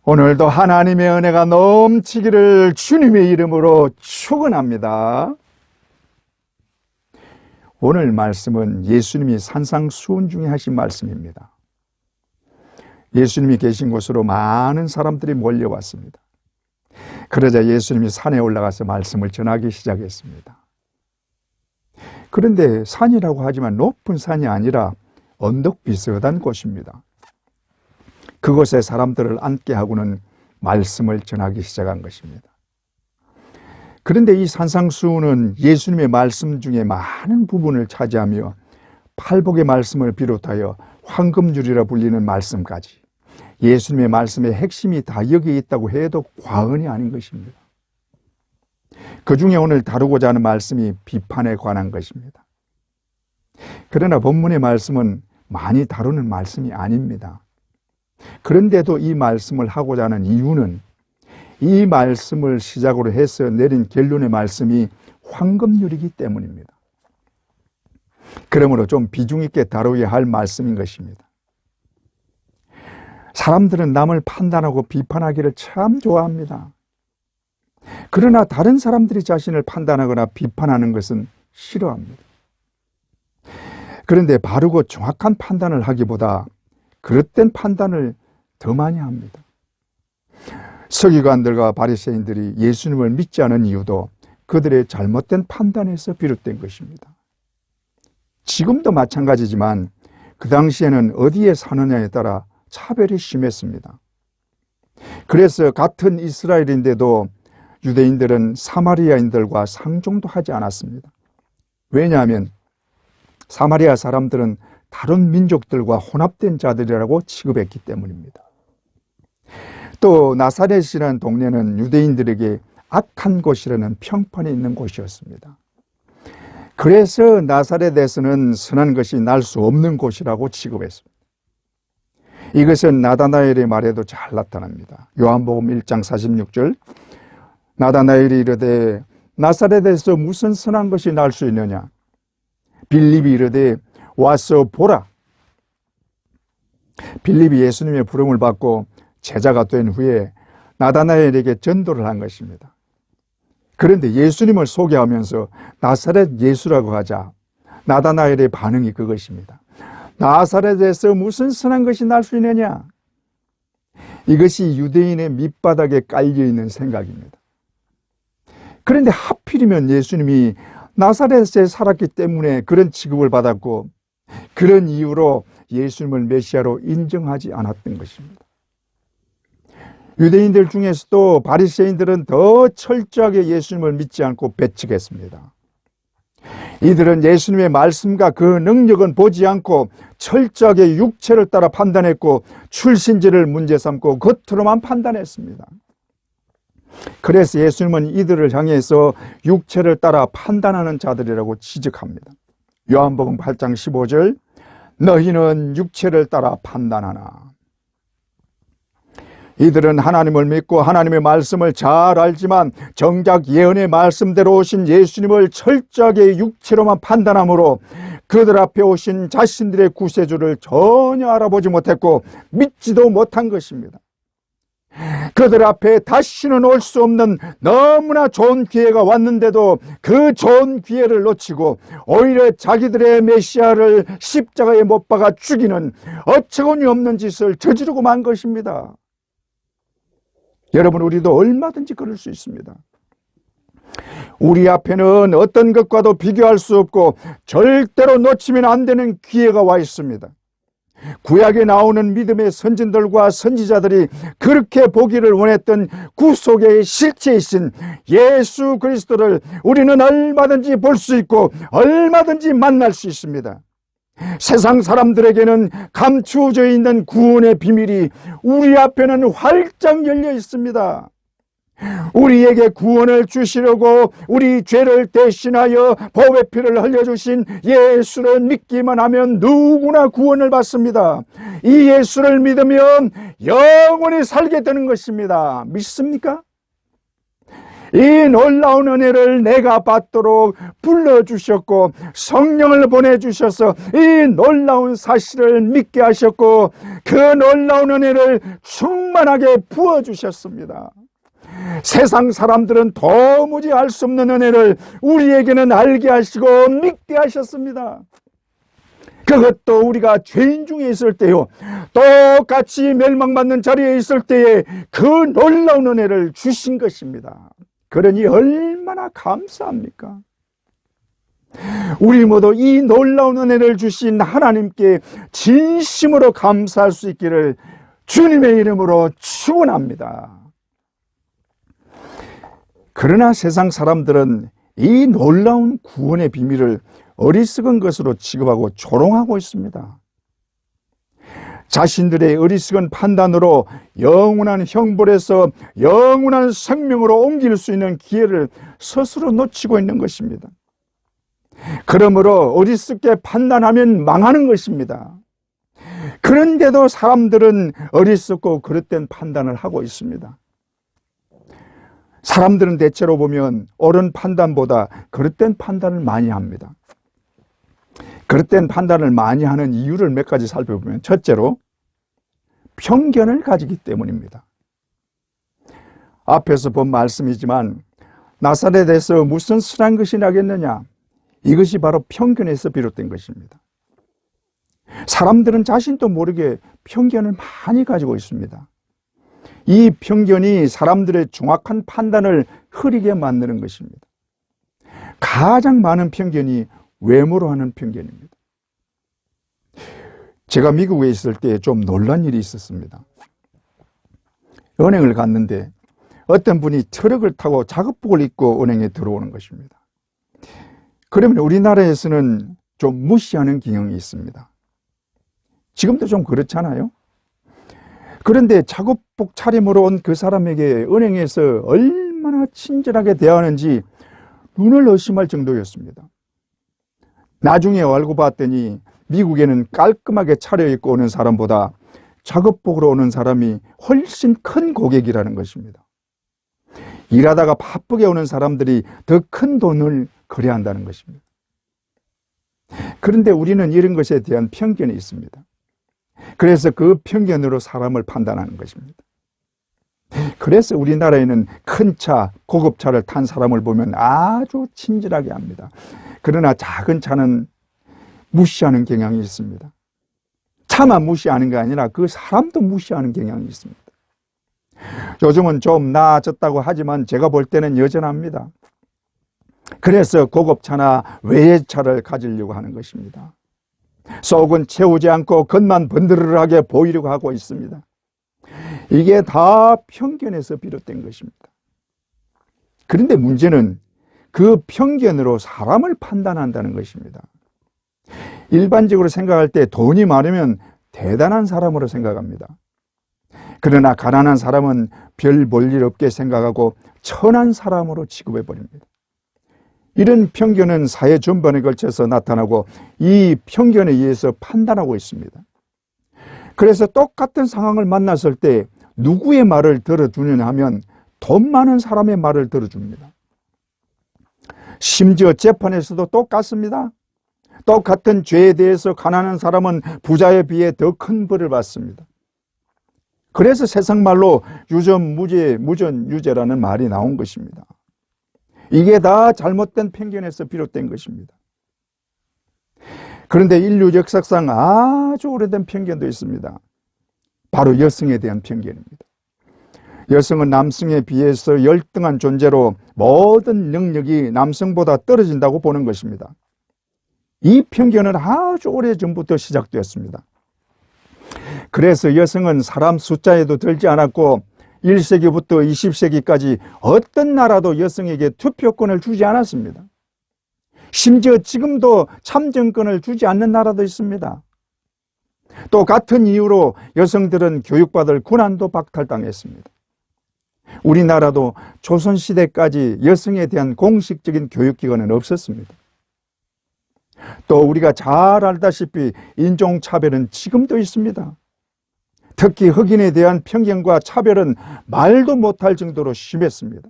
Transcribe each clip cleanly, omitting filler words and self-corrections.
오늘도 하나님의 은혜가 넘치기를 주님의 이름으로 축원합니다. 오늘 말씀은 예수님이 산상수훈 중에 하신 말씀입니다. 예수님이 계신 곳으로 많은 사람들이 몰려왔습니다. 그러자 예수님이 산에 올라가서 말씀을 전하기 시작했습니다. 그런데 산이라고 하지만 높은 산이 아니라 언덕 비슷한 곳입니다. 그곳에 사람들을 앉게 하고는 말씀을 전하기 시작한 것입니다. 그런데 이 산상수훈은 예수님의 말씀 중에 많은 부분을 차지하며 팔복의 말씀을 비롯하여 황금줄이라 불리는 말씀까지 예수님의 말씀의 핵심이 다 여기에 있다고 해도 과언이 아닌 것입니다. 그 중에 오늘 다루고자 하는 말씀이 비판에 관한 것입니다. 그러나 본문의 말씀은 많이 다루는 말씀이 아닙니다. 그런데도 이 말씀을 하고자 하는 이유는 이 말씀을 시작으로 해서 내린 결론의 말씀이 황금률이기 때문입니다. 그러므로 좀 비중 있게 다루어야 할 말씀인 것입니다. 사람들은 남을 판단하고 비판하기를 참 좋아합니다. 그러나 다른 사람들이 자신을 판단하거나 비판하는 것은 싫어합니다. 그런데 바르고 정확한 판단을 하기보다 그릇된 판단을 더 많이 합니다. 서기관들과 바리새인들이 예수님을 믿지 않은 이유도 그들의 잘못된 판단에서 비롯된 것입니다. 지금도 마찬가지지만 그 당시에는 어디에 사느냐에 따라 차별이 심했습니다. 그래서 같은 이스라엘인데도 유대인들은 사마리아인들과 상종도 하지 않았습니다. 왜냐하면 사마리아 사람들은 다른 민족들과 혼합된 자들이라고 취급했기 때문입니다. 또 나사렛이라는 동네는 유대인들에게 악한 곳이라는 평판이 있는 곳이었습니다. 그래서 나사렛에서는 선한 것이 날 수 없는 곳이라고 취급했습니다. 이것은 나다나엘의 말에도 잘 나타납니다. 요한복음 1장 46절 나다나엘이 이르되 나사렛에서 무슨 선한 것이 날 수 있느냐? 빌립이 이르되 와서 보라. 빌립이 예수님의 부름을 받고 제자가 된 후에 나다나엘에게 전도를 한 것입니다. 그런데 예수님을 소개하면서 나사렛 예수라고 하자 나다나엘의 반응이 그것입니다. 나사렛에서 무슨 선한 것이 날 수 있느냐? 이것이 유대인의 밑바닥에 깔려있는 생각입니다. 그런데 하필이면 예수님이 나사렛에 살았기 때문에 그런 취급을 받았고 그런 이유로 예수님을 메시아로 인정하지 않았던 것입니다. 유대인들 중에서도 바리새인들은 더 철저하게 예수님을 믿지 않고 배척했습니다. 이들은 예수님의 말씀과 그 능력은 보지 않고 철저하게 육체를 따라 판단했고 출신지를 문제 삼고 겉으로만 판단했습니다. 그래서 예수님은 이들을 향해서 육체를 따라 판단하는 자들이라고 지적합니다. 요한복음 8장 15절 너희는 육체를 따라 판단하나. 이들은 하나님을 믿고 하나님의 말씀을 잘 알지만 정작 예언의 말씀대로 오신 예수님을 철저하게 육체로만 판단하므로 그들 앞에 오신 자신들의 구세주를 전혀 알아보지 못했고 믿지도 못한 것입니다. 그들 앞에 다시는 올 수 없는 너무나 좋은 기회가 왔는데도 그 좋은 기회를 놓치고 오히려 자기들의 메시아를 십자가에 못 박아 죽이는 어처구니 없는 짓을 저지르고 만 것입니다. 여러분, 우리도 얼마든지 그럴 수 있습니다. 우리 앞에는 어떤 것과도 비교할 수 없고 절대로 놓치면 안 되는 기회가 와 있습니다. 구약에 나오는 믿음의 선진들과 선지자들이 그렇게 보기를 원했던 구속의 실체이신 예수 그리스도를 우리는 얼마든지 볼 수 있고 얼마든지 만날 수 있습니다. 세상 사람들에게는 감추어져 있는 구원의 비밀이 우리 앞에는 활짝 열려 있습니다. 우리에게 구원을 주시려고 우리 죄를 대신하여 법의 피를 흘려주신 예수를 믿기만 하면 누구나 구원을 받습니다. 이 예수를 믿으면 영원히 살게 되는 것입니다. 믿습니까? 이 놀라운 은혜를 내가 받도록 불러주셨고 성령을 보내주셔서 이 놀라운 사실을 믿게 하셨고 그 놀라운 은혜를 충만하게 부어주셨습니다. 세상 사람들은 도무지 알 수 없는 은혜를 우리에게는 알게 하시고 믿게 하셨습니다. 그것도 우리가 죄인 중에 있을 때요, 똑같이 멸망받는 자리에 있을 때에 그 놀라운 은혜를 주신 것입니다. 그러니 얼마나 감사합니까? 우리 모두 이 놀라운 은혜를 주신 하나님께 진심으로 감사할 수 있기를 주님의 이름으로 축원합니다. 그러나 세상 사람들은 이 놀라운 구원의 비밀을 어리석은 것으로 취급하고 조롱하고 있습니다. 자신들의 어리석은 판단으로 영원한 형벌에서 영원한 생명으로 옮길 수 있는 기회를 스스로 놓치고 있는 것입니다. 그러므로 어리석게 판단하면 망하는 것입니다. 그런데도 사람들은 어리석고 그릇된 판단을 하고 있습니다. 사람들은 대체로 보면 옳은 판단보다 그릇된 판단을 많이 합니다. 그릇된 판단을 많이 하는 이유를 몇 가지 살펴보면, 첫째로 편견을 가지기 때문입니다. 앞에서 본 말씀이지만 나사렛에서 무슨 선한 것이 나겠느냐, 이것이 바로 편견에서 비롯된 것입니다. 사람들은 자신도 모르게 편견을 많이 가지고 있습니다. 이 편견이 사람들의 정확한 판단을 흐리게 만드는 것입니다. 가장 많은 편견이 외모로 하는 편견입니다. 제가 미국에 있을 때 좀 놀란 일이 있었습니다. 은행을 갔는데 어떤 분이 트럭을 타고 작업복을 입고 은행에 들어오는 것입니다. 그러면 우리나라에서는 좀 무시하는 경향이 있습니다. 지금도 좀 그렇잖아요. 그런데 작업복 차림으로 온 그 사람에게 은행에서 얼마나 친절하게 대하는지 눈을 의심할 정도였습니다. 나중에 알고 봤더니 미국에는 깔끔하게 차려입고 오는 사람보다 작업복으로 오는 사람이 훨씬 큰 고객이라는 것입니다. 일하다가 바쁘게 오는 사람들이 더 큰 돈을 거래한다는 것입니다. 그런데 우리는 이런 것에 대한 편견이 있습니다. 그래서 그 편견으로 사람을 판단하는 것입니다. 그래서 우리나라에는 큰 차, 고급차를 탄 사람을 보면 아주 친절하게 합니다. 그러나 작은 차는 무시하는 경향이 있습니다. 차만 무시하는 게 아니라 그 사람도 무시하는 경향이 있습니다. 요즘은 좀 나아졌다고 하지만 제가 볼 때는 여전합니다. 그래서 고급차나 외제차를 가지려고 하는 것입니다. 속은 채우지 않고 겉만 번드르르하게 보이려고 하고 있습니다. 이게 다 편견에서 비롯된 것입니다. 그런데 문제는 그 편견으로 사람을 판단한다는 것입니다. 일반적으로 생각할 때 돈이 많으면 대단한 사람으로 생각합니다. 그러나 가난한 사람은 별 볼 일 없게 생각하고 천한 사람으로 취급해버립니다. 이런 편견은 사회 전반에 걸쳐서 나타나고 이 편견에 의해서 판단하고 있습니다. 그래서 똑같은 상황을 만났을 때 누구의 말을 들어주느냐 하면 돈 많은 사람의 말을 들어줍니다. 심지어 재판에서도 똑같습니다. 똑같은 죄에 대해서 가난한 사람은 부자에 비해 더 큰 벌을 받습니다. 그래서 세상 말로 유전무죄, 무전유죄라는 말이 나온 것입니다. 이게 다 잘못된 편견에서 비롯된 것입니다. 그런데 인류 역사상 아주 오래된 편견도 있습니다. 바로 여성에 대한 편견입니다. 여성은 남성에 비해서 열등한 존재로 모든 능력이 남성보다 떨어진다고 보는 것입니다. 이 편견은 아주 오래전부터 시작되었습니다. 그래서 여성은 사람 숫자에도 들지 않았고 1세기부터 20세기까지 어떤 나라도 여성에게 투표권을 주지 않았습니다. 심지어 지금도 참정권을 주지 않는 나라도 있습니다. 또 같은 이유로 여성들은 교육받을 권한도 박탈당했습니다. 우리나라도 조선시대까지 여성에 대한 공식적인 교육기관은 없었습니다. 또 우리가 잘 알다시피 인종차별은 지금도 있습니다. 특히 흑인에 대한 편견과 차별은 말도 못할 정도로 심했습니다.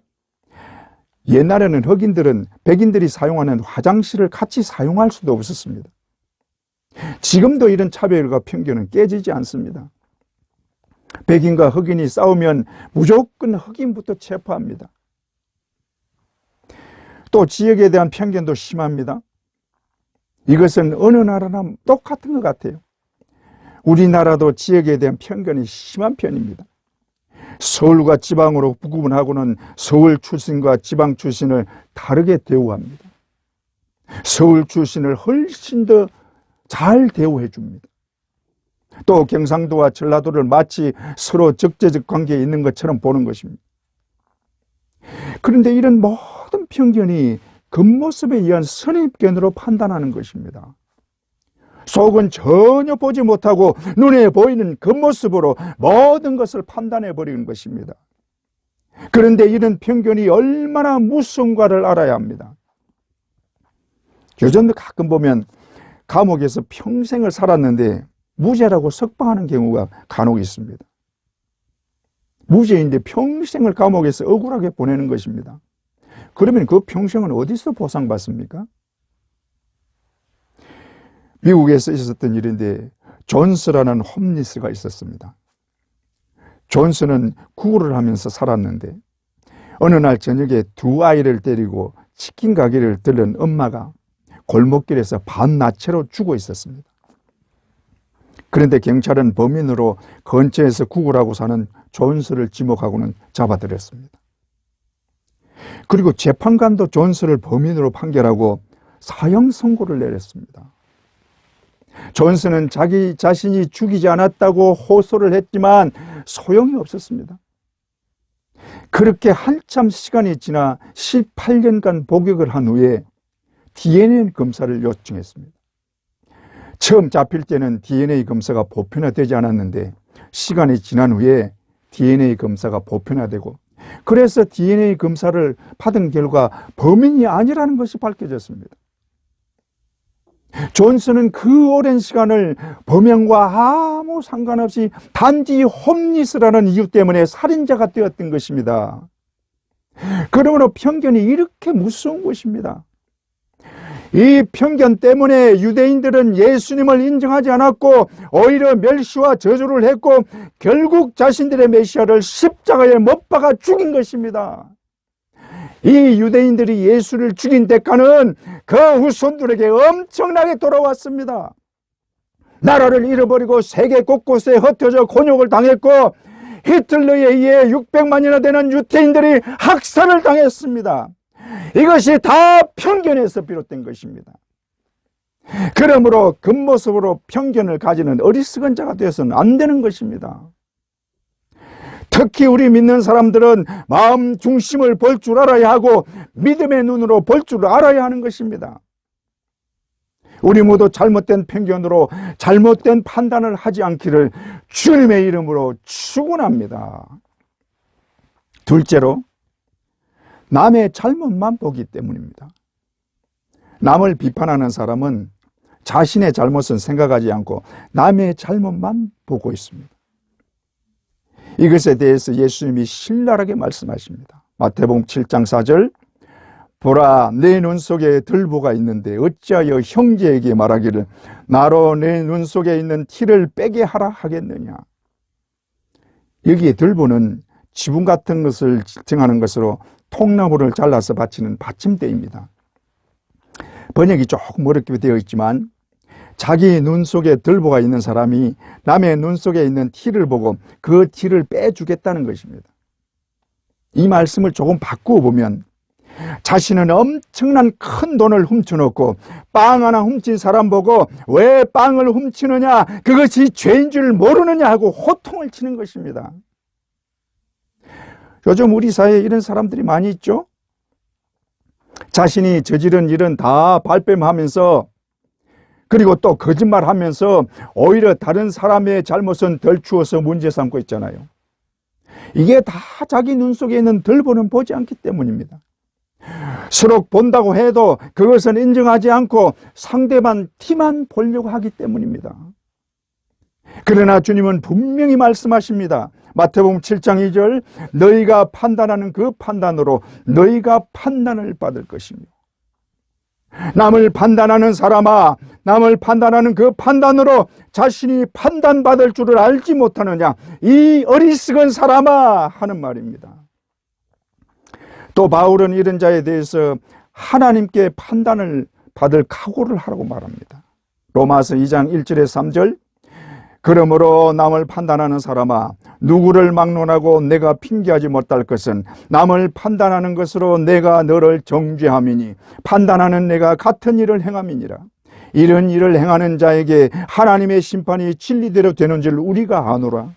옛날에는 흑인들은 백인들이 사용하는 화장실을 같이 사용할 수도 없었습니다. 지금도 이런 차별과 편견은 깨지지 않습니다. 백인과 흑인이 싸우면 무조건 흑인부터 체포합니다. 또 지역에 대한 편견도 심합니다. 이것은 어느 나라나 똑같은 것 같아요. 우리나라도 지역에 대한 편견이 심한 편입니다. 서울과 지방으로 구분하고는 서울 출신과 지방 출신을 다르게 대우합니다. 서울 출신을 훨씬 더 잘 대우해 줍니다. 또 경상도와 전라도를 마치 서로 적재적 관계에 있는 것처럼 보는 것입니다. 그런데 이런 모든 편견이 겉모습에 의한 선입견으로 판단하는 것입니다. 속은 전혀 보지 못하고 눈에 보이는 겉모습으로 모든 것을 판단해 버리는 것입니다. 그런데 이런 편견이 얼마나 무서운가를 알아야 합니다. 요즘도 가끔 보면 감옥에서 평생을 살았는데 무죄라고 석방하는 경우가 간혹 있습니다. 무죄인데 평생을 감옥에서 억울하게 보내는 것입니다. 그러면 그 평생은 어디서 보상받습니까? 미국에서 있었던 일인데 존스라는 홈리스가 있었습니다. 존스는 구걸을 하면서 살았는데 어느 날 저녁에 두 아이를 데리고 치킨 가게를 들른 엄마가 골목길에서 반나체로 죽어 있었습니다. 그런데 경찰은 범인으로 근처에서 구걸하고 사는 존스를 지목하고는 잡아들였습니다. 그리고 재판관도 존스를 범인으로 판결하고 사형 선고를 내렸습니다. 존스는 자기 자신이 죽이지 않았다고 호소를 했지만 소용이 없었습니다. 그렇게 한참 시간이 지나 18년간 복역을 한 후에 DNA 검사를 요청했습니다. 처음 잡힐 때는 DNA 검사가 보편화되지 않았는데 시간이 지난 후에 DNA 검사가 보편화되고 그래서 DNA 검사를 받은 결과 범인이 아니라는 것이 밝혀졌습니다. 존스는 그 오랜 시간을 범행과 아무 상관없이 단지 홈리스라는 이유 때문에 살인자가 되었던 것입니다. 그러므로 편견이 이렇게 무서운 것입니다. 이 편견 때문에 유대인들은 예수님을 인정하지 않았고 오히려 멸시와 저주를 했고 결국 자신들의 메시아를 십자가에 못 박아 죽인 것입니다. 이 유대인들이 예수를 죽인 대가는 그 후손들에게 엄청나게 돌아왔습니다. 나라를 잃어버리고 세계 곳곳에 흩어져 곤욕을 당했고 히틀러에 의해 600만이나 되는 유대인들이 학살을 당했습니다. 이것이 다 편견에서 비롯된 것입니다. 그러므로 겉모습으로 편견을 가지는 어리석은 자가 되어서는 안 되는 것입니다. 특히 우리 믿는 사람들은 마음 중심을 볼 줄 알아야 하고 믿음의 눈으로 볼 줄 알아야 하는 것입니다. 우리 모두 잘못된 편견으로 잘못된 판단을 하지 않기를 주님의 이름으로 축원합니다. 둘째로 남의 잘못만 보기 때문입니다. 남을 비판하는 사람은 자신의 잘못은 생각하지 않고 남의 잘못만 보고 있습니다. 이것에 대해서 예수님이 신랄하게 말씀하십니다. 마태복음 7장 4절 보라 내 눈 속에 들보가 있는데 어찌하여 형제에게 말하기를 나로 내 눈 속에 있는 티를 빼게 하라 하겠느냐. 여기에 들보는 지붕 같은 것을 지칭하는 것으로 통나무를 잘라서 받치는 받침대입니다. 번역이 조금 어렵게 되어 있지만 자기 눈 속에 들보가 있는 사람이 남의 눈 속에 있는 티를 보고 그 티를 빼주겠다는 것입니다. 이 말씀을 조금 바꾸어 보면 자신은 엄청난 큰 돈을 훔쳐놓고 빵 하나 훔친 사람 보고 왜 빵을 훔치느냐 그것이 죄인 줄 모르느냐 하고 호통을 치는 것입니다. 요즘 우리 사회에 이런 사람들이 많이 있죠. 자신이 저지른 일은 다 발뺌하면서 그리고 또 거짓말하면서 오히려 다른 사람의 잘못은 덜 추워서 문제 삼고 있잖아요. 이게 다 자기 눈 속에 있는 들보는 보지 않기 때문입니다. 서로 본다고 해도 그것은 인정하지 않고 상대방 티만 보려고 하기 때문입니다. 그러나 주님은 분명히 말씀하십니다. 마태복음 7장 2절 너희가 판단하는 그 판단으로 너희가 판단을 받을 것이며 남을 판단하는 사람아 남을 판단하는 그 판단으로 자신이 판단받을 줄을 알지 못하느냐 이 어리석은 사람아 하는 말입니다. 또 바울은 이런 자에 대해서 하나님께 판단을 받을 각오를 하라고 말합니다. 로마서 2장 1절에 3절 그러므로 남을 판단하는 사람아 누구를 막론하고 내가 핑계하지 못할 것은 남을 판단하는 것으로 내가 너를 정죄함이니 판단하는 내가 같은 일을 행함이니라. 이런 일을 행하는 자에게 하나님의 심판이 진리대로 되는 줄 우리가 아노라.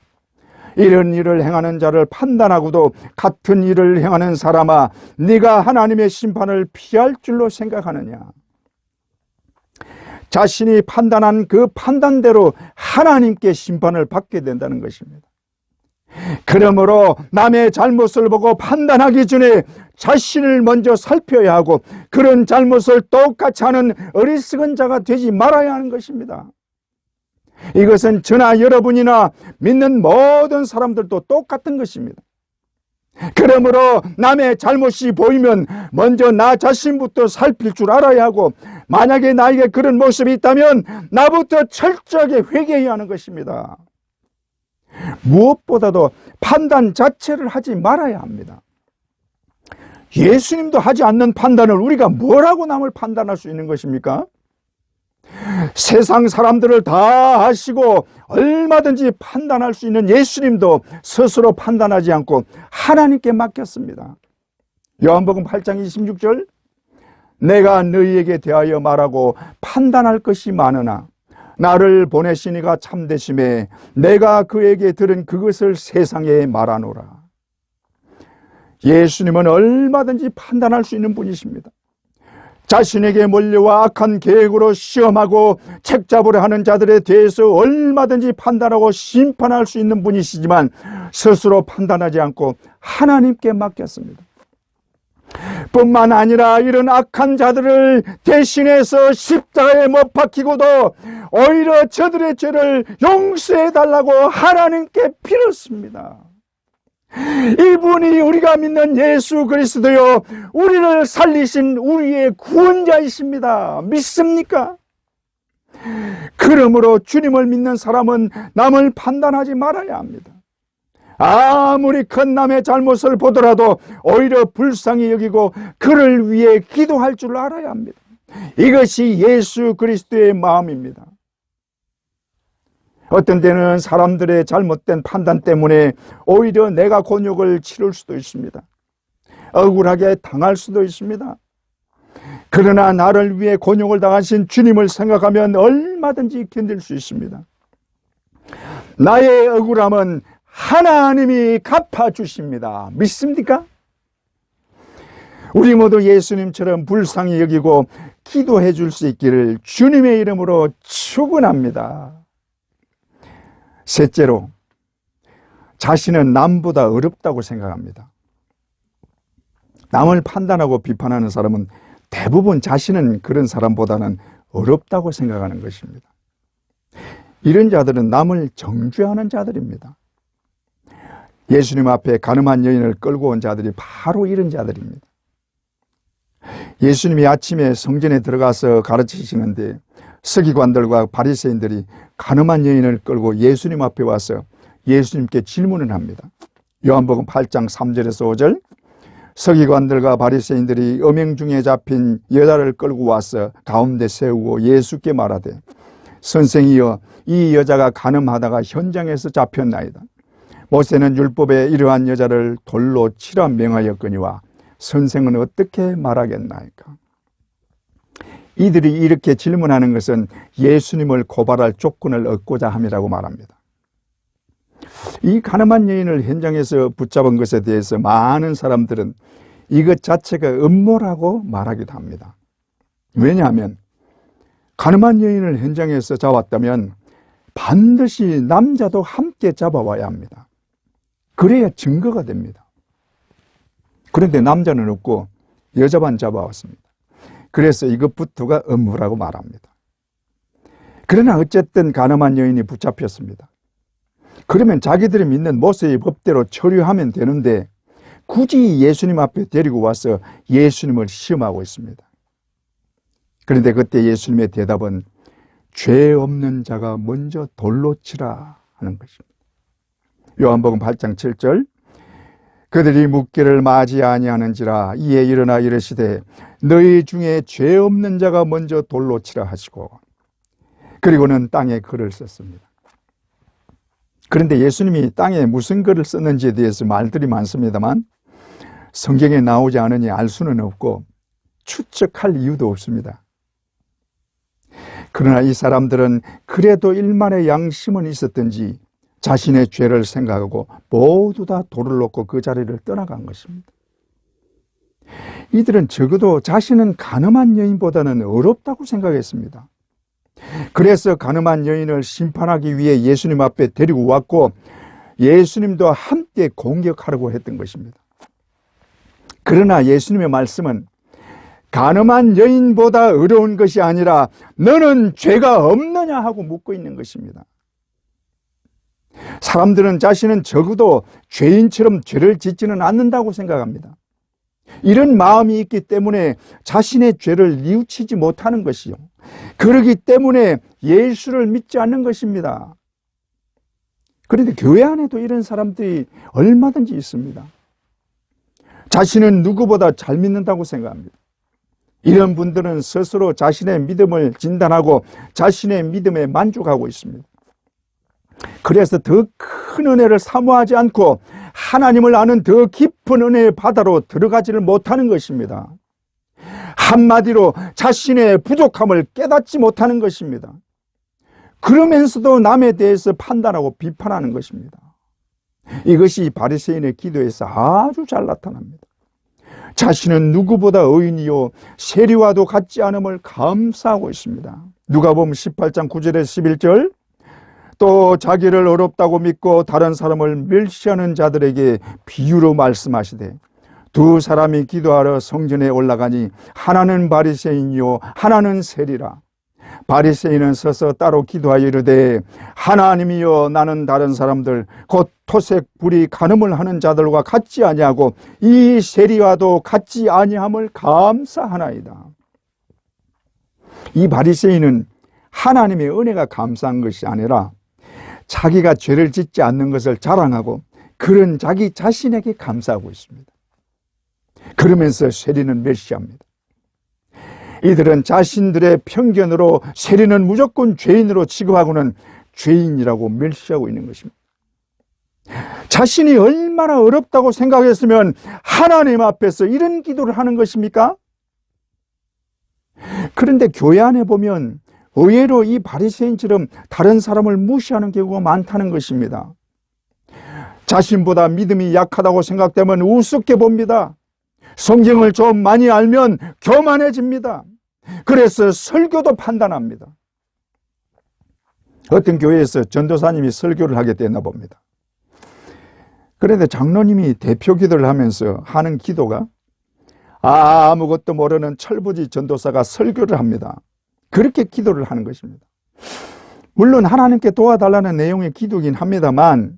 이런 일을 행하는 자를 판단하고도 같은 일을 행하는 사람아 네가 하나님의 심판을 피할 줄로 생각하느냐. 자신이 판단한 그 판단대로 하나님께 심판을 받게 된다는 것입니다. 그러므로 남의 잘못을 보고 판단하기 전에 자신을 먼저 살펴야 하고 그런 잘못을 똑같이 하는 어리석은 자가 되지 말아야 하는 것입니다. 이것은 저나 여러분이나 믿는 모든 사람들도 똑같은 것입니다. 그러므로 남의 잘못이 보이면 먼저 나 자신부터 살필 줄 알아야 하고 만약에 나에게 그런 모습이 있다면 나부터 철저하게 회개해야 하는 것입니다. 무엇보다도 판단 자체를 하지 말아야 합니다. 예수님도 하지 않는 판단을 우리가 뭐라고 남을 판단할 수 있는 것입니까? 세상 사람들을 다 하시고 얼마든지 판단할 수 있는 예수님도 스스로 판단하지 않고 하나님께 맡겼습니다. 요한복음 8장 26절 내가 너희에게 대하여 말하고 판단할 것이 많으나 나를 보내시니가 참되심에 내가 그에게 들은 그것을 세상에 말하노라. 예수님은 얼마든지 판단할 수 있는 분이십니다. 자신에게 몰려와 악한 계획으로 시험하고 책잡으려 하는 자들에 대해서 얼마든지 판단하고 심판할 수 있는 분이시지만 스스로 판단하지 않고 하나님께 맡겼습니다. 뿐만 아니라 이런 악한 자들을 대신해서 십자가에 못 박히고도 오히려 저들의 죄를 용서해 달라고 하나님께 빌었습니다. 이분이 우리가 믿는 예수 그리스도요 우리를 살리신 우리의 구원자이십니다. 믿습니까? 그러므로 주님을 믿는 사람은 남을 판단하지 말아야 합니다. 아무리 큰 남의 잘못을 보더라도 오히려 불쌍히 여기고 그를 위해 기도할 줄 알아야 합니다. 이것이 예수 그리스도의 마음입니다. 어떤 때는 사람들의 잘못된 판단 때문에 오히려 내가 곤욕을 치를 수도 있습니다. 억울하게 당할 수도 있습니다. 그러나 나를 위해 곤욕을 당하신 주님을 생각하면 얼마든지 견딜 수 있습니다. 나의 억울함은 하나님이 갚아주십니다. 믿습니까? 우리 모두 예수님처럼 불쌍히 여기고 기도해 줄 수 있기를 주님의 이름으로 축원합니다. 셋째로, 자신은 남보다 어렵다고 생각합니다. 남을 판단하고 비판하는 사람은 대부분 자신은 그런 사람보다는 어렵다고 생각하는 것입니다. 이런 자들은 남을 정죄하는 자들입니다. 예수님 앞에 가늠한 여인을 끌고 온 자들이 바로 이런 자들입니다. 예수님이 아침에 성전에 들어가서 가르치시는데 서기관들과 바리새인들이 가늠한 여인을 끌고 예수님 앞에 와서 예수님께 질문을 합니다. 요한복음 8장 3절에서 5절 서기관들과 바리새인들이 음행 중에 잡힌 여자를 끌고 와서 가운데 세우고 예수께 말하되 선생이여 이 여자가 가늠하다가 현장에서 잡혔나이다. 모세는 율법에 이러한 여자를 돌로 치라 명하였거니와 선생은 어떻게 말하겠나이까? 이들이 이렇게 질문하는 것은 예수님을 고발할 조건을 얻고자 함이라고 말합니다. 이 가늠한 여인을 현장에서 붙잡은 것에 대해서 많은 사람들은 이것 자체가 음모라고 말하기도 합니다. 왜냐하면 가늠한 여인을 현장에서 잡았다면 반드시 남자도 함께 잡아와야 합니다. 그래야 증거가 됩니다. 그런데 남자는 없고 여자만 잡아왔습니다. 그래서 이것부터가 음모라고 말합니다. 그러나 어쨌든 가늠한 여인이 붙잡혔습니다. 그러면 자기들이 믿는 모세의 법대로 처리하면 되는데 굳이 예수님 앞에 데리고 와서 예수님을 시험하고 있습니다. 그런데 그때 예수님의 대답은 죄 없는 자가 먼저 돌로 치라 하는 것입니다. 요한복음 8장 7절, 그들이 묻기를 맞이 아니하는지라 이에 일어나 이르시되 너희 중에 죄 없는 자가 먼저 돌로 치라 하시고, 그리고는 땅에 글을 썼습니다. 그런데 예수님이 땅에 무슨 글을 썼는지에 대해서 말들이 많습니다만 성경에 나오지 않으니 알 수는 없고 추측할 이유도 없습니다. 그러나 이 사람들은 그래도 일만의 양심은 있었던지 자신의 죄를 생각하고 모두 다 돌을 놓고 그 자리를 떠나간 것입니다. 이들은 적어도 자신은 가늠한 여인보다는 어렵다고 생각했습니다. 그래서 가늠한 여인을 심판하기 위해 예수님 앞에 데리고 왔고 예수님도 함께 공격하려고 했던 것입니다. 그러나 예수님의 말씀은 가늠한 여인보다 어려운 것이 아니라 너는 죄가 없느냐 하고 묻고 있는 것입니다. 사람들은 자신은 적어도 죄인처럼 죄를 짓지는 않는다고 생각합니다. 이런 마음이 있기 때문에 자신의 죄를 뉘우치지 못하는 것이요, 그러기 때문에 예수를 믿지 않는 것입니다. 그런데 교회 안에도 이런 사람들이 얼마든지 있습니다. 자신은 누구보다 잘 믿는다고 생각합니다. 이런 분들은 스스로 자신의 믿음을 진단하고 자신의 믿음에 만족하고 있습니다. 그래서 더 큰 은혜를 사모하지 않고 하나님을 아는 더 깊은 은혜의 바다로 들어가지를 못하는 것입니다. 한마디로 자신의 부족함을 깨닫지 못하는 것입니다. 그러면서도 남에 대해서 판단하고 비판하는 것입니다. 이것이 바리새인의 기도에서 아주 잘 나타납니다. 자신은 누구보다 의인이요 세리와도 같지 않음을 감사하고 있습니다. 누가복음 18장 9절에서 11절, 또 자기를 어렵다고 믿고 다른 사람을 멸시하는 자들에게 비유로 말씀하시되 두 사람이 기도하러 성전에 올라가니 하나는 바리새인이요 하나는 세리라. 바리새인은 서서 따로 기도하여 이르되 하나님이여 나는 다른 사람들 곧 토색 불이 간음을 하는 자들과 같지 아니하고 이 세리와도 같지 아니함을 감사하나이다. 이 바리새인은 하나님의 은혜가 감사한 것이 아니라 자기가 죄를 짓지 않는 것을 자랑하고 그런 자기 자신에게 감사하고 있습니다. 그러면서 세리는 멸시합니다. 이들은 자신들의 편견으로 세리는 무조건 죄인으로 취급하고는 죄인이라고 멸시하고 있는 것입니다. 자신이 얼마나 어렵다고 생각했으면 하나님 앞에서 이런 기도를 하는 것입니까? 그런데 교회 안에 보면 의외로 이 바리새인처럼 다른 사람을 무시하는 경우가 많다는 것입니다. 자신보다 믿음이 약하다고 생각되면 우습게 봅니다. 성경을 좀 많이 알면 교만해집니다. 그래서 설교도 판단합니다. 어떤 교회에서 전도사님이 설교를 하게 됐나 봅니다. 그런데 장로님이 대표 기도를 하면서 하는 기도가 아무것도 모르는 철부지 전도사가 설교를 합니다. 그렇게 기도를 하는 것입니다. 물론 하나님께 도와달라는 내용의 기도긴 합니다만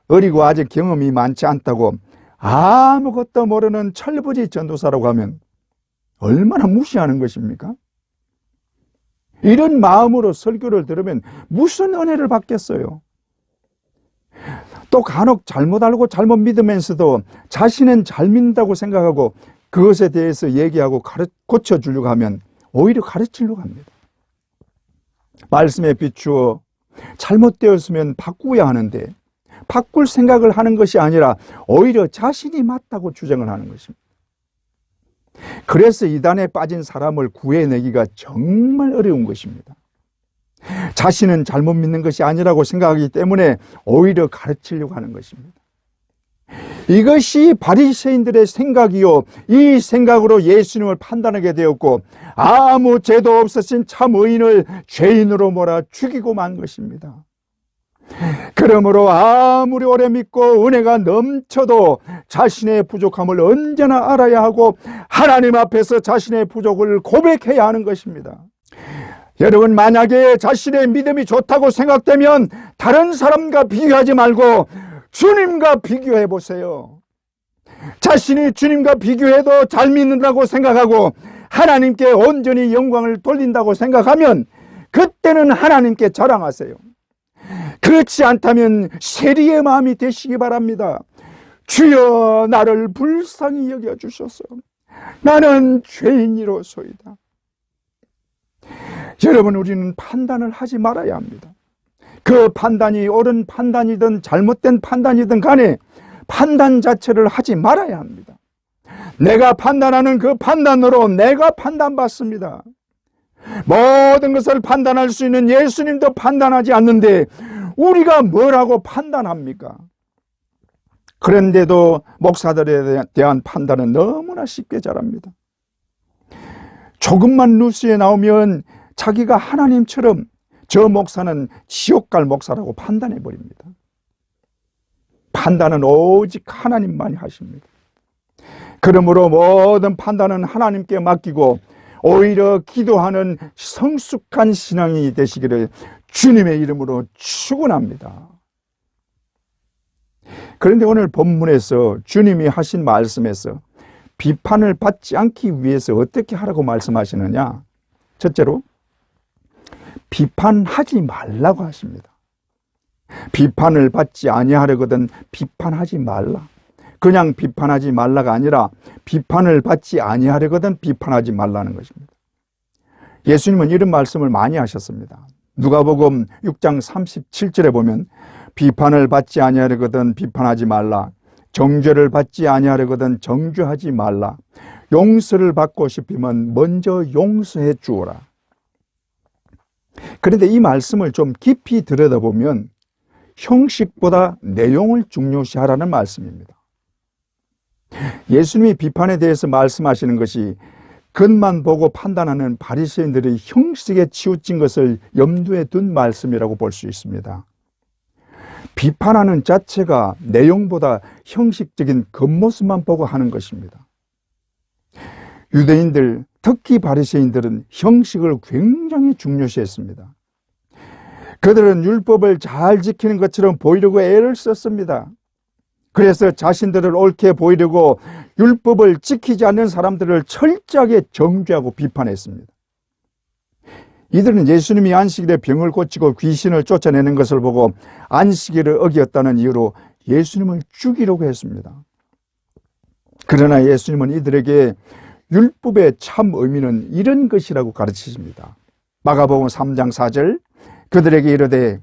어리고 아직 경험이 많지 않다고 아무것도 모르는 철부지 전도사라고 하면 얼마나 무시하는 것입니까? 이런 마음으로 설교를 들으면 무슨 은혜를 받겠어요? 또 간혹 잘못 알고 잘못 믿으면서도 자신은 잘 믿는다고 생각하고 그것에 대해서 얘기하고 고쳐주려고 하면 오히려 가르치려고 합니다. 말씀에 비추어 잘못되었으면 바꾸어야 하는데 바꿀 생각을 하는 것이 아니라 오히려 자신이 맞다고 주장을 하는 것입니다. 그래서 이단에 빠진 사람을 구해내기가 정말 어려운 것입니다. 자신은 잘못 믿는 것이 아니라고 생각하기 때문에 오히려 가르치려고 하는 것입니다. 이것이 바리새인들의 생각이요, 이 생각으로 예수님을 판단하게 되었고 아무 죄도 없으신 참 의인을 죄인으로 몰아 죽이고 만 것입니다. 그러므로 아무리 오래 믿고 은혜가 넘쳐도 자신의 부족함을 언제나 알아야 하고 하나님 앞에서 자신의 부족을 고백해야 하는 것입니다. 여러분, 만약에 자신의 믿음이 좋다고 생각되면 다른 사람과 비교하지 말고 주님과 비교해 보세요. 자신이 주님과 비교해도 잘 믿는다고 생각하고 하나님께 온전히 영광을 돌린다고 생각하면 그때는 하나님께 자랑하세요. 그렇지 않다면 세리의 마음이 되시기 바랍니다. 주여, 나를 불쌍히 여겨주소서. 나는 죄인이로소이다. 여러분, 우리는 판단을 하지 말아야 합니다. 그 판단이 옳은 판단이든 잘못된 판단이든 간에 판단 자체를 하지 말아야 합니다. 내가 판단하는 그 판단으로 내가 판단받습니다. 모든 것을 판단할 수 있는 예수님도 판단하지 않는데 우리가 뭐라고 판단합니까? 그런데도 목사들에 대한 판단은 너무나 쉽게 잘합니다. 조금만 뉴스에 나오면 자기가 하나님처럼 저 목사는 지옥 갈 목사라고 판단해버립니다. 판단은 오직 하나님만이 하십니다. 그러므로 모든 판단은 하나님께 맡기고 오히려 기도하는 성숙한 신앙이 되시기를 주님의 이름으로 축원합니다. 그런데 오늘 본문에서 주님이 하신 말씀에서 비판을 받지 않기 위해서 어떻게 하라고 말씀하시느냐? 첫째로 비판하지 말라고 하십니다. 비판을 받지 아니하려거든 비판하지 말라. 그냥 비판하지 말라가 아니라 비판을 받지 아니하려거든 비판하지 말라는 것입니다. 예수님은 이런 말씀을 많이 하셨습니다. 누가복음 6장 37절에 보면 비판을 받지 아니하려거든 비판하지 말라. 정죄를 받지 아니하려거든 정죄하지 말라. 용서를 받고 싶으면 먼저 용서해 주어라. 그런데 이 말씀을 좀 깊이 들여다보면 형식보다 내용을 중요시하라는 말씀입니다. 예수님이 비판에 대해서 말씀하시는 것이 겉만 보고 판단하는 바리새인들의 형식에 치우친 것을 염두에 둔 말씀이라고 볼 수 있습니다. 비판하는 자체가 내용보다 형식적인 겉모습만 보고 하는 것입니다. 유대인들, 특히 바리새인들은 형식을 굉장히 중요시했습니다. 그들은 율법을 잘 지키는 것처럼 보이려고 애를 썼습니다. 그래서 자신들을 옳게 보이려고 율법을 지키지 않는 사람들을 철저하게 정죄하고 비판했습니다. 이들은 예수님이 안식일에 병을 고치고 귀신을 쫓아내는 것을 보고 안식일을 어겼다는 이유로 예수님을 죽이려고 했습니다. 그러나 예수님은 이들에게 율법의 참 의미는 이런 것이라고 가르치십니다. 마가복음 3장 4절, 그들에게 이르되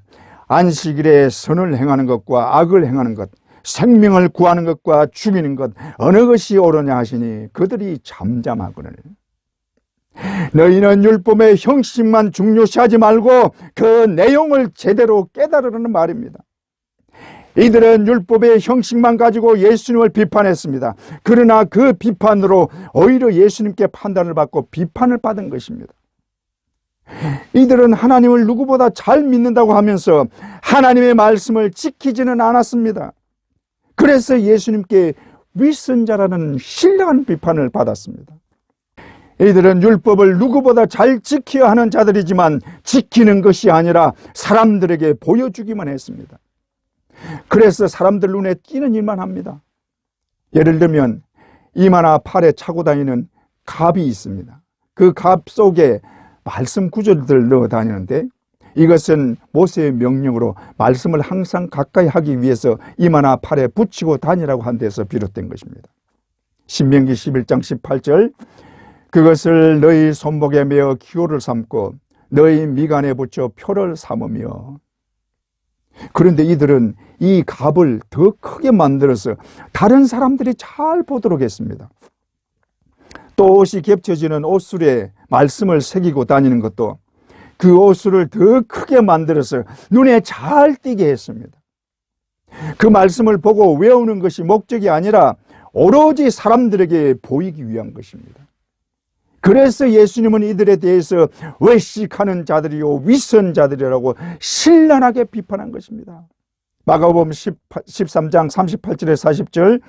안식일에 선을 행하는 것과 악을 행하는 것, 생명을 구하는 것과 죽이는 것 어느 것이 옳으냐 하시니 그들이 잠잠하거늘. 너희는 율법의 형식만 중요시하지 말고 그 내용을 제대로 깨달으라는 말입니다. 이들은 율법의 형식만 가지고 예수님을 비판했습니다. 그러나 그 비판으로 오히려 예수님께 판단을 받고 비판을 받은 것입니다. 이들은 하나님을 누구보다 잘 믿는다고 하면서 하나님의 말씀을 지키지는 않았습니다. 그래서 예수님께 위선자라는 신령한 비판을 받았습니다. 이들은 율법을 누구보다 잘 지켜야 하는 자들이지만 지키는 것이 아니라 사람들에게 보여주기만 했습니다. 그래서 사람들 눈에 띄는 일만 합니다. 예를 들면 이마나 팔에 차고 다니는 갑이 있습니다. 그 갑 속에 말씀 구절들을 넣어 다니는데 이것은 모세의 명령으로 말씀을 항상 가까이 하기 위해서 이마나 팔에 붙이고 다니라고 한 데서 비롯된 것입니다. 신명기 11장 18절, 그것을 너희 손목에 메어 기호를 삼고 너희 미간에 붙여 표를 삼으며. 그런데 이들은 이 갑을 더 크게 만들어서 다른 사람들이 잘 보도록 했습니다. 또 옷이 겹쳐지는 옷술에 말씀을 새기고 다니는 것도 그 옷술을 더 크게 만들어서 눈에 잘 띄게 했습니다. 그 말씀을 보고 외우는 것이 목적이 아니라 오로지 사람들에게 보이기 위한 것입니다. 그래서 예수님은 이들에 대해서 외식하는 자들이요 위선자들이라고 신랄하게 비판한 것입니다. 마가복음 13장 38절에 40절,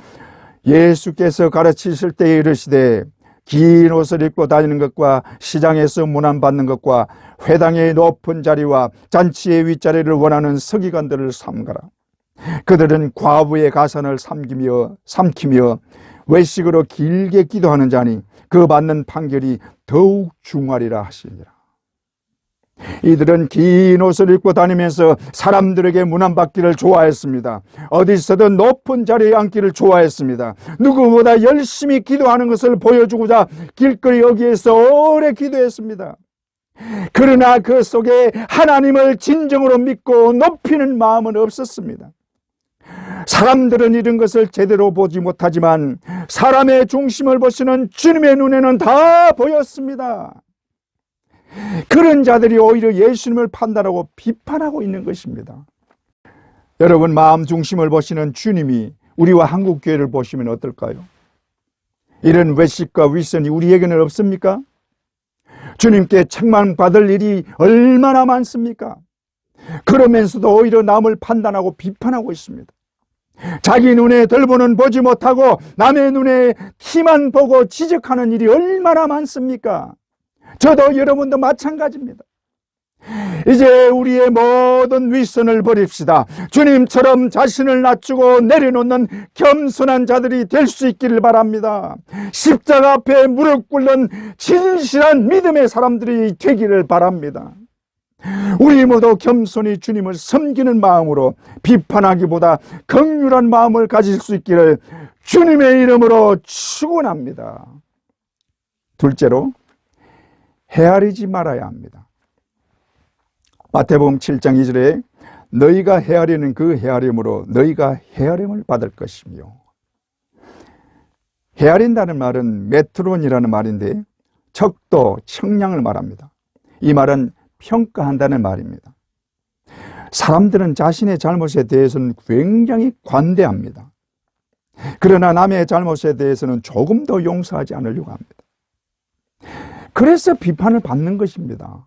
예수께서 가르치실 때에 이르시되 긴 옷을 입고 다니는 것과 시장에서 문안받는 것과 회당의 높은 자리와 잔치의 윗자리를 원하는 서기관들을 삼가라. 그들은 과부의 가산을 삼키며 외식으로 길게 기도하는 자니 그 받는 판결이 더욱 중하리라 하시니라. 이들은 긴 옷을 입고 다니면서 사람들에게 문안받기를 좋아했습니다. 어디서든 높은 자리에 앉기를 좋아했습니다. 누구보다 열심히 기도하는 것을 보여주고자 길거리 여기에서 오래 기도했습니다. 그러나 그 속에 하나님을 진정으로 믿고 높이는 마음은 없었습니다. 사람들은 이런 것을 제대로 보지 못하지만 사람의 중심을 보시는 주님의 눈에는 다 보였습니다. 그런 자들이 오히려 예수님을 판단하고 비판하고 있는 것입니다. 여러분, 마음 중심을 보시는 주님이 우리와 한국교회를 보시면 어떨까요? 이런 외식과 위선이 우리에게는 없습니까? 주님께 책망받을 일이 얼마나 많습니까? 그러면서도 오히려 남을 판단하고 비판하고 있습니다. 자기 눈에 덜보는 보지 못하고 남의 눈에 티만 보고 지적하는 일이 얼마나 많습니까? 저도 여러분도 마찬가지입니다. 이제 우리의 모든 위선을 버립시다. 주님처럼 자신을 낮추고 내려놓는 겸손한 자들이 될 수 있기를 바랍니다. 십자가 앞에 무릎 꿇는 진실한 믿음의 사람들이 되기를 바랍니다. 우리 모두 겸손히 주님을 섬기는 마음으로 비판하기보다 긍휼한 마음을 가질 수 있기를 주님의 이름으로 축원합니다. 둘째로, 헤아리지 말아야 합니다. 마태복음 7장 2절에 너희가 헤아리는 그 헤아림으로 너희가 헤아림을 받을 것이며, 헤아린다는 말은 메트론이라는 말인데 척도, 청량을 말합니다. 이 말은 평가한다는 말입니다. 사람들은 자신의 잘못에 대해서는 굉장히 관대합니다. 그러나 남의 잘못에 대해서는 조금 더 용서하지 않으려고 합니다. 그래서 비판을 받는 것입니다.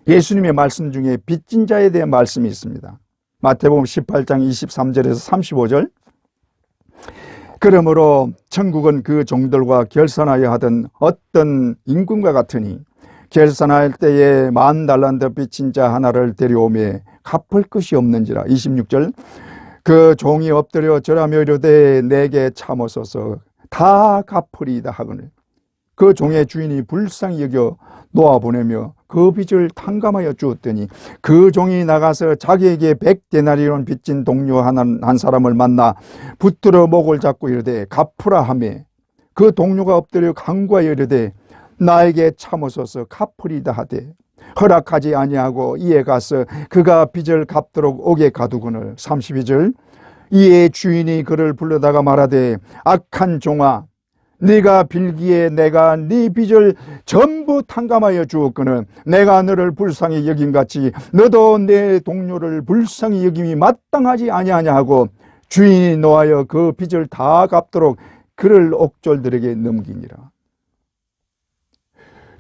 예수님의 말씀 중에 빚진 자에 대한 말씀이 있습니다. 마태복음 18장 23절에서 35절. 그러므로 천국은 그 종들과 결산하여 하던 어떤 임금과 같으니 결산할 때에 10,000달란트 빚진 자 하나를 데려오매 갚을 것이 없는지라. 26절. 그 종이 엎드려 절하며 이르되 내게 참으소서 다 갚으리이다 하거늘 그 종의 주인이 불쌍히 여겨 놓아보내며 그 빚을 탕감하여 주었더니 그 종이 나가서 자기에게 100데나리온 빚진 동료 한 사람을 만나 붙들어 목을 잡고 이르되 갚으라 하며 그 동료가 엎드려 간구하여 이르되 나에게 참으소서 갚으리다 하되 허락하지 아니하고 이에 가서 그가 빚을 갚도록 옥에 가두거늘. 32절. 이에 주인이 그를 불러다가 말하되 악한 종아 네가 빌기에 내가 네 빚을 전부 탕감하여 주었거늘 내가 너를 불쌍히 여김같이 너도 내 동료를 불쌍히 여김이 마땅하지 아니하냐 하고 주인이 노하여 그 빚을 다 갚도록 그를 옥졸들에게 넘기니라.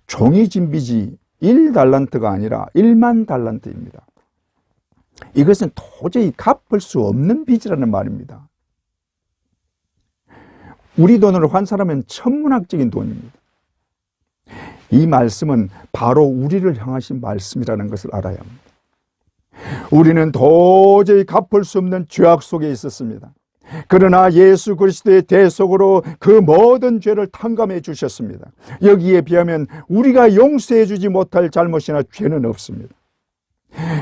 종이 진 빚이 1달란트가 아니라 10,000달란트입니다. 이것은 도저히 갚을 수 없는 빚이라는 말입니다. 우리 돈으로 환산하면 천문학적인 돈입니다. 이 말씀은 바로 우리를 향하신 말씀이라는 것을 알아야 합니다. 우리는 도저히 갚을 수 없는 죄악 속에 있었습니다. 그러나 예수 그리스도의 대속으로 그 모든 죄를 탕감해 주셨습니다. 여기에 비하면 우리가 용서해 주지 못할 잘못이나 죄는 없습니다.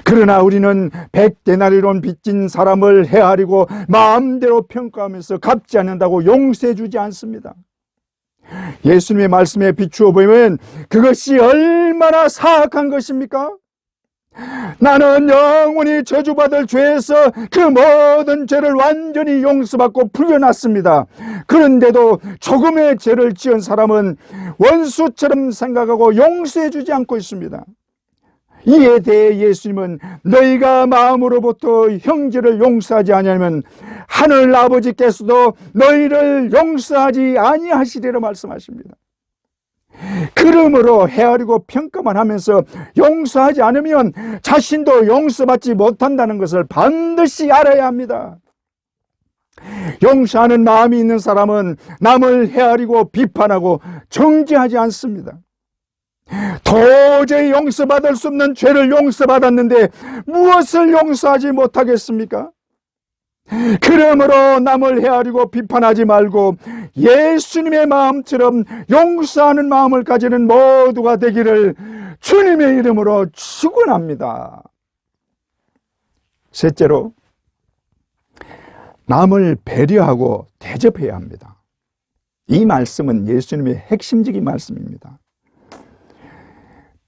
그러나 우리는 100데나리온 빚진 사람을 헤아리고 마음대로 평가하면서 갚지 않는다고 용서해 주지 않습니다. 예수님의 말씀에 비추어 보면 그것이 얼마나 사악한 것입니까? 나는 영원히 저주받을 죄에서 그 모든 죄를 완전히 용서받고 풀려났습니다. 그런데도 조금의 죄를 지은 사람은 원수처럼 생각하고 용서해 주지 않고 있습니다. 이에 대해 예수님은 너희가 마음으로부터 형제를 용서하지 아니하면 하늘 아버지께서도 너희를 용서하지 아니하시리라 말씀하십니다. 그러므로 헤아리고 평가만 하면서 용서하지 않으면 자신도 용서받지 못한다는 것을 반드시 알아야 합니다. 용서하는 마음이 있는 사람은 남을 헤아리고 비판하고 정죄하지 않습니다. 도저히 용서받을 수 없는 죄를 용서받았는데 무엇을 용서하지 못하겠습니까? 그러므로 남을 헤아리고 비판하지 말고 예수님의 마음처럼 용서하는 마음을 가지는 모두가 되기를 주님의 이름으로 축원합니다. 셋째로, 남을 배려하고 대접해야 합니다. 이 말씀은 예수님의 핵심적인 말씀입니다.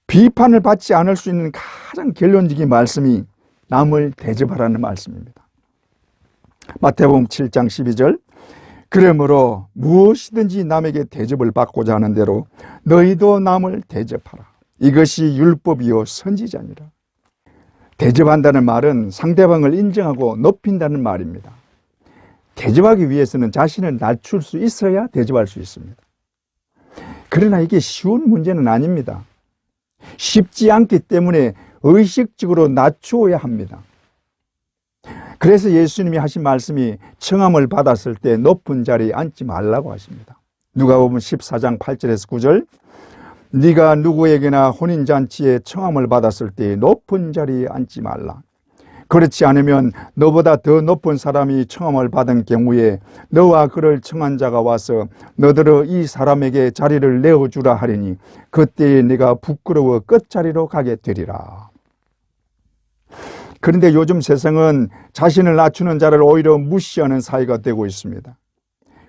비판을 받지 않을 수 있는 가장 결론적인 말씀이 남을 대접하라는 말씀입니다. 마태복음 7장 12절, 그러므로 무엇이든지 남에게 대접을 받고자 하는 대로 너희도 남을 대접하라. 이것이 율법이요 선지자니라. 대접한다는 말은 상대방을 인정하고 높인다는 말입니다. 대접하기 위해서는 자신을 낮출 수 있어야 대접할 수 있습니다. 그러나 이게 쉬운 문제는 아닙니다. 쉽지 않기 때문에 의식적으로 낮추어야 합니다. 그래서 예수님이 하신 말씀이 청함을 받았을 때 높은 자리에 앉지 말라고 하십니다. 누가복음 14장 8절에서 9절, 네가 누구에게나 혼인잔치에 청함을 받았을 때 높은 자리에 앉지 말라. 그렇지 않으면 너보다 더 높은 사람이 청함을 받은 경우에 너와 그를 청한 자가 와서 너더러 이 사람에게 자리를 내어주라 하리니 그때에 네가 부끄러워 끝자리로 가게 되리라. 그런데 요즘 세상은 자신을 낮추는 자를 오히려 무시하는 사회가 되고 있습니다.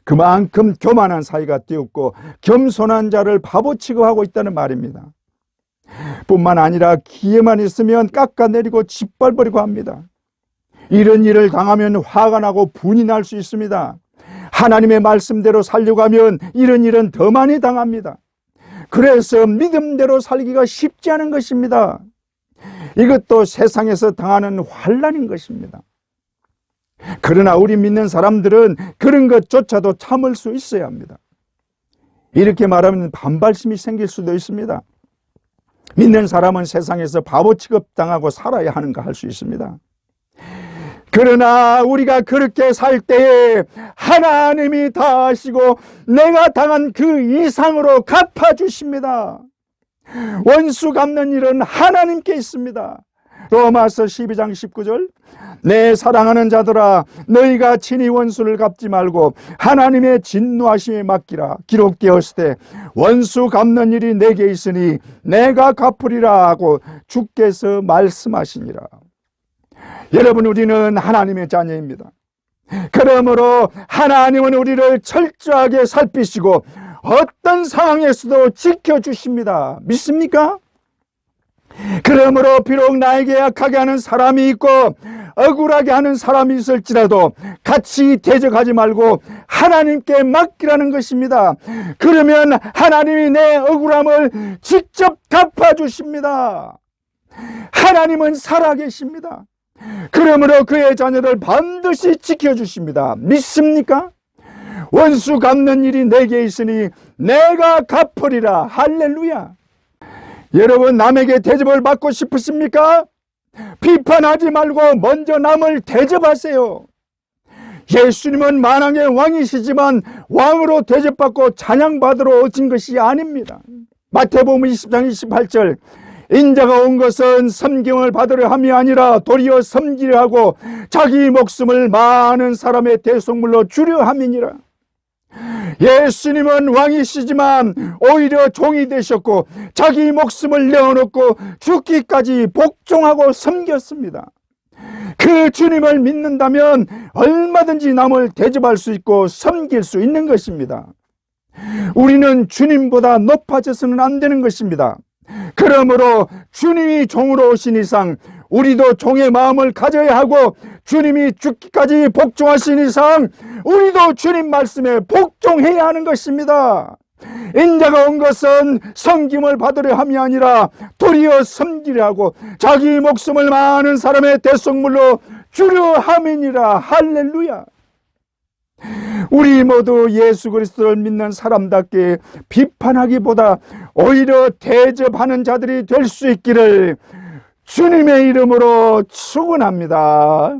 그만큼 교만한 사회가 되었고 겸손한 자를 바보 취급하고 있다는 말입니다. 뿐만 아니라 기회만 있으면 깎아내리고 짓밟으려고 합니다. 이런 일을 당하면 화가 나고 분이 날 수 있습니다. 하나님의 말씀대로 살려고 하면 이런 일은 더 많이 당합니다. 그래서 믿음대로 살기가 쉽지 않은 것입니다. 이것도 세상에서 당하는 환난인 것입니다. 그러나 우리 믿는 사람들은 그런 것조차도 참을 수 있어야 합니다. 이렇게 말하면 반발심이 생길 수도 있습니다. 믿는 사람은 세상에서 바보 취급당하고 살아야 하는가 할 수 있습니다. 그러나 우리가 그렇게 살 때에 하나님이 다 아시고 내가 당한 그 이상으로 갚아주십니다. 원수 갚는 일은 하나님께 있습니다. 로마서 12장 19절, 내 사랑하는 자들아 너희가 친히 원수를 갚지 말고 하나님의 진노하심에 맡기라. 기록되었을 때 원수 갚는 일이 내게 있으니 내가 갚으리라 하고 주께서 말씀하시니라. 여러분, 우리는 하나님의 자녀입니다. 그러므로 하나님은 우리를 철저하게 살피시고 어떤 상황에서도 지켜주십니다. 믿습니까? 그러므로 비록 나에게 약하게 하는 사람이 있고 억울하게 하는 사람이 있을지라도 같이 대적하지 말고 하나님께 맡기라는 것입니다. 그러면 하나님이 내 억울함을 직접 갚아주십니다. 하나님은 살아계십니다. 그러므로 그의 자녀를 반드시 지켜주십니다. 믿습니까? 원수 갚는 일이 내게 있으니 내가 갚으리라. 할렐루야. 여러분, 남에게 대접을 받고 싶으십니까? 비판하지 말고 먼저 남을 대접하세요. 예수님은 만왕의 왕이시지만 왕으로 대접받고 찬양받으러 오신 것이 아닙니다. 마태복음 20장 28절, 인자가 온 것은 섬김을 받으려 함이 아니라 도리어 섬기려 하고 자기 목숨을 많은 사람의 대속물로 주려 함이니라. 예수님은 왕이시지만 오히려 종이 되셨고 자기 목숨을 내어놓고 죽기까지 복종하고 섬겼습니다. 그 주님을 믿는다면 얼마든지 남을 대접할 수 있고 섬길 수 있는 것입니다. 우리는 주님보다 높아져서는 안 되는 것입니다. 그러므로 주님이 종으로 오신 이상 우리도 종의 마음을 가져야 하고, 주님이 죽기까지 복종하신 이상 우리도 주님 말씀에 복종해야 하는 것입니다. 인자가 온 것은 섬김을 받으려 함이 아니라 도리어 섬기려 하고 자기 목숨을 많은 사람의 대속물로 주려 함이니라. 할렐루야. 우리 모두 예수 그리스도를 믿는 사람답게 비판하기보다 오히려 대접하는 자들이 될 수 있기를 주님의 이름으로 축원합니다.